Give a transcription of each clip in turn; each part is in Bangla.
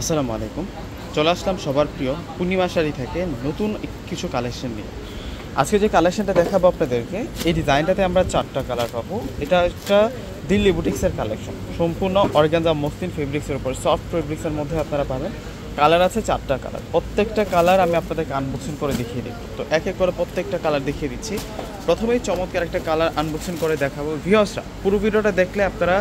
আসসালামু আলাইকুম। চলে আসলাম সবার প্রিয় পূর্ণিমা শাড়ি থেকে নতুন কিছু কালেকশন নিয়ে। আজকে যে কালেকশনটা দেখাবো আপনাদেরকে, এই ডিজাইনটাতে আমরা 4টা কালার পাবো। এটা একটা দিল্লি বুটিক্সের কালেকশন, সম্পূর্ণ অর্গানজা মসলিন ফেব্রিক্সের উপর, সফট ফেব্রিক্সের মধ্যে আপনারা পাবেন। কালার আছে 4টা কালার, প্রত্যেকটা কালার আমি আপনাদেরকে আনবক্সিং করে দেখিয়ে দিব। তো এক এক করে প্রত্যেকটা কালার দেখিয়ে দিচ্ছি। প্রথমেই চমৎকার একটা কালার আনবক্সিং করে দেখাবো। ভিউয়ার্সরা পুরো ভিডিওটা দেখলে আপনারা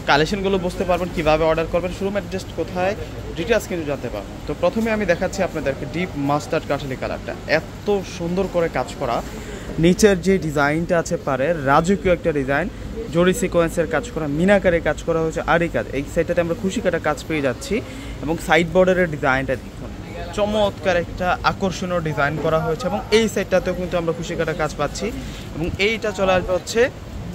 কালেকশনগুলো বুঝতে পারবেন, কীভাবে অর্ডার করবেন, শোরুম অ্যাড্রেস কোথায়, ডিটেলস কিন্তু জানতে পারবেন। তো প্রথমে আমি দেখাচ্ছি আপনাদেরকে ডিপ মাস্টার্ড কাঠালি কালারটা, এত সুন্দর করে কাজ করা। নিচের যে ডিজাইনটা আছে পারে রাজকীয় একটা ডিজাইন, জরি সিকোয়েন্সের কাজ করা, মিনাকারে কাজ করা হয়েছে, আরই কাজ। এই সাইডটাতে আমরা খুশি কাটা কাজ পেয়ে যাচ্ছি এবং সাইড বর্ডারের ডিজাইনটা দেখুন, চমৎকার একটা আকর্ষণীয় ডিজাইন করা হয়েছে এবং এই সাইডটাতেও কিন্তু আমরা খুশি কাটা কাজ পাচ্ছি। এবং এইটা চলে আসবে হচ্ছে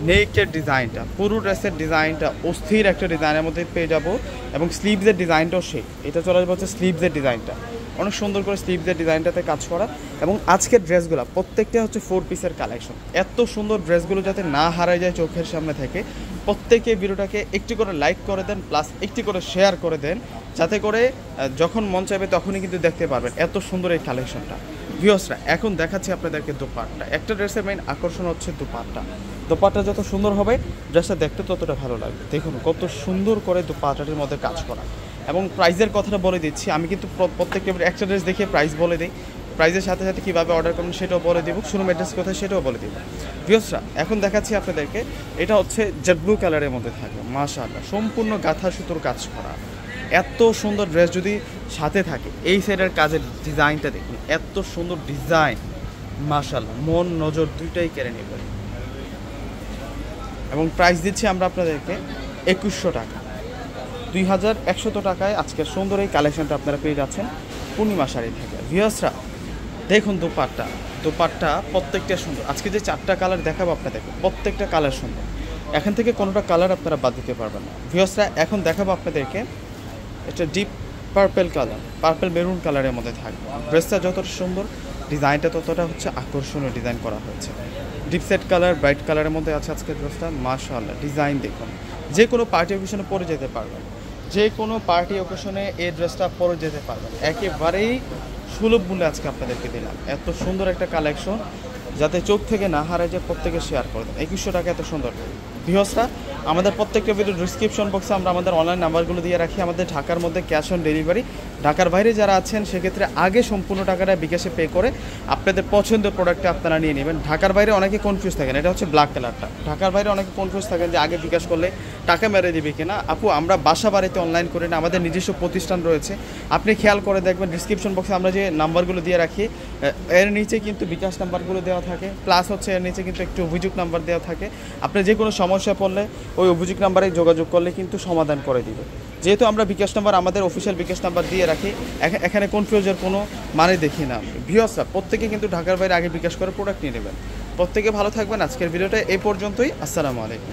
নেকের ডিজাইনটা, পুরো ড্রেসের ডিজাইনটা অস্থির একটা ডিজাইনের মধ্যে পেয়ে যাবো এবং স্লিভসের ডিজাইনটাও সেই। এটা চলে আসবে হচ্ছে স্লিভসের ডিজাইনটা, অনেক সুন্দর করে স্লিভসের ডিজাইনটাতে কাজ করা। এবং আজকের ড্রেসগুলো প্রত্যেকটা হচ্ছে 4 পিসের কালেকশন। এত সুন্দর ড্রেসগুলো যাতে না হারায় যায় চোখের সামনে থেকে, প্রত্যেকে ভিডিওটাকে একটি করে লাইক করে দেন, প্লাস একটি করে শেয়ার করে দেন, যাতে করে যখন মন চাইবে তখনই কিন্তু দেখতে পারবেন এত সুন্দর এই কালেকশনটা। ভিউয়ার্সরা এখন দেখাচ্ছি আপনাদেরকে দোপাট্টা। একটা ড্রেসের মেইন আকর্ষণ হচ্ছে দোপাট্টা। দোপাট্টা যত সুন্দর হবে ড্রেসটা দেখতে ততটা ভালো লাগবে। দেখুন কত সুন্দর করে দোপাট্টাটির মধ্যে কাজ করা। এবং প্রাইসের কথাটা বলে দিচ্ছি, আমি কিন্তু প্রত্যেকটা একটা ড্রেস দেখে প্রাইস বলে দিই, প্রাইসের সাথে সাথে কীভাবে অর্ডার করবেন সেটাও বলে দেবো, শোরুম অ্যাড্রেস কোথায় সেটাও বলে দেবো। ভিউয়ার্সরা এখন দেখাচ্ছি আপনাদেরকে, এটা হচ্ছে জেড ব্লু কালারের মধ্যে থাকবে। মাশাআল্লাহ, সম্পূর্ণ গাঁথা সুতোর কাজ করা। এত সুন্দর ড্রেস যদি সাথে থাকে, এই সাইডের কাজের ডিজাইনটা দেখুন, এত সুন্দর ডিজাইন, মাশাআল্লাহ, মন নজর দুইটাই কেড়ে নেবে। এবং প্রাইস দিচ্ছি আমরা আপনাদেরকে 2100 টাকা, 2100 টাকায় আজকের সুন্দর এই কালেকশনটা আপনারা পেয়ে যাচ্ছেন পূর্ণিমা শাড়ি থেকে। ভিউয়ার্সরা দেখুন দোপাট্টা প্রত্যেকটা সুন্দর। আজকে যে 4টা কালার দেখাবো আপনাদেরকে, প্রত্যেকটা কালার সুন্দর, এখান থেকে কোনোটা কালার আপনারা বাদ দিতে পারবেন না। ভিউয়ার্সরা এখন দেখাবো আপনাদেরকে একটা deep purple colour, purple maroon কালারের মধ্যে থাকবে। ড্রেসটা যতটা সুন্দর, ডিজাইনটা ততটা হচ্ছে আকর্ষণীয় ডিজাইন করা হয়েছে। ডিপ সেট কালার, ব্রাইট কালারের মধ্যে আছে আজকের ড্রেসটা। মাশাআল্লাহ, ডিজাইন দেখুন, যে কোনো পার্টি অকেশনে পরে যেতে পারবেন, যে কোনো পার্টি অকেশনে এই ড্রেসটা পরে যেতে পারবেন। একেবারেই সুলভ মূল্যে আজকে আপনাদেরকে দিলাম এত সুন্দর একটা কালেকশন, যাতে চোখ থেকে না হারায়, যে প্রত্যেকে শেয়ার করে দেন। 2100 টাকা এত সুন্দর। ভিউয়ার্সরা আমাদের প্রত্যেকটা ভিডিও ডিসক্রিপশন বক্সে আমরা আমাদের অনলাইন নাম্বারগুলো দিয়ে রাখি। আমাদের ঢাকার মধ্যে ক্যাশ অন ডেলিভারি, ঢাকার বাইরে যারা আছেন সেক্ষেত্রে আগে সম্পূর্ণ টাকাটা বিকাশে পে করে আপনাদের পছন্দের প্রোডাক্টটা আপনারা নিয়ে নেবেন। ঢাকার বাইরে অনেকে কনফিউজ থাকেন, এটা হচ্ছে ব্ল্যাক কালারটা। ঢাকার বাইরে অনেকে কনফিউজ থাকেন যে আগে বিকাশ করলে টাকা মেরে দিবে কিনা। আপু, আমরা বাসা বাড়িতে অনলাইন করে না, আমাদের নিজস্ব প্রতিষ্ঠান রয়েছে। আপনি খেয়াল করে দেখবেন ডিসক্রিপশন বক্সে আমরা যে নাম্বারগুলো দিয়ে রাখি, এর নিচে কিন্তু বিকাশ নাম্বারগুলো দেওয়া থাকে, প্লাস হচ্ছে এর নিচে কিন্তু একটু অভিযোগ নাম্বার দেওয়া থাকে। আপনি যে কোনো সমস্যা পড়লে ওই অভিযোগ নাম্বারে যোগাযোগ করলে কিন্তু সমাধান করে দিবে। যেহেতু আমরা বিকাশ নাম্বার, আমাদের অফিসিয়াল বিকাশ নাম্বার দিয়ে রাখি, এখানে কনফিউজের কোনো মানে দেখি না। ভিউয়ার্সরা প্রত্যেকে কিন্তু ঢাকার বাইরে আগে বিকাশ করে প্রোডাক্ট নিয়ে নেবেন। প্রত্যেকে ভালো থাকবেন। আজকের ভিডিওটা এই পর্যন্তই। আসসালামু আলাইকুম।